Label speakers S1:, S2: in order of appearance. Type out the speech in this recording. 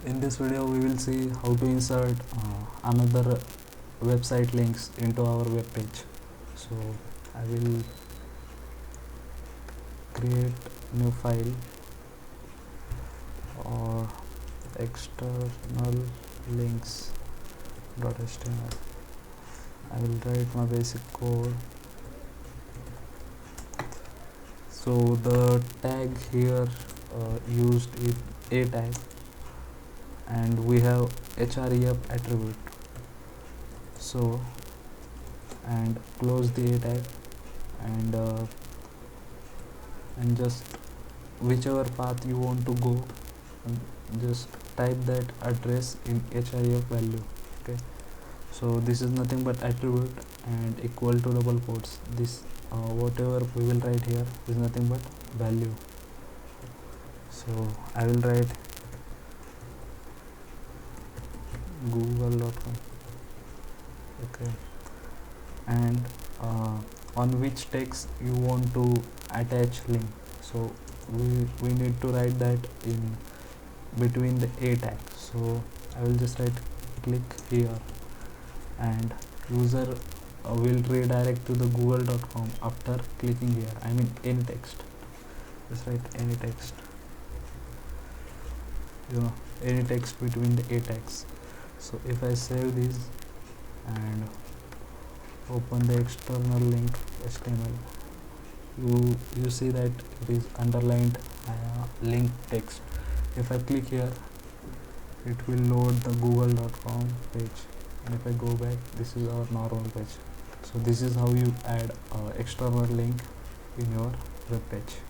S1: In this video we will see how to insert another website links into our web page. So I will create new file or external links.html. I will write my basic code. So the tag here used is a tag, and we have href attribute. So and close the a tag, and just whichever path you want to go, just type that address in href value. Okay, so this is nothing but attribute and equal to double quotes. This whatever we will write here is nothing but value. So I will write google.com. Okay, and on which text you want to attach link. So we need to write that in between the a tag. So I will just write click here, and user will redirect to the google.com after clicking here. I mean any text, just write any text, any text between the a tags. So if I save this and open the external link HTML, you see that it is underlined link text. If I click here, it will load the google.com page, and if I go back, this is our normal page. So this is how you add external link in your web page.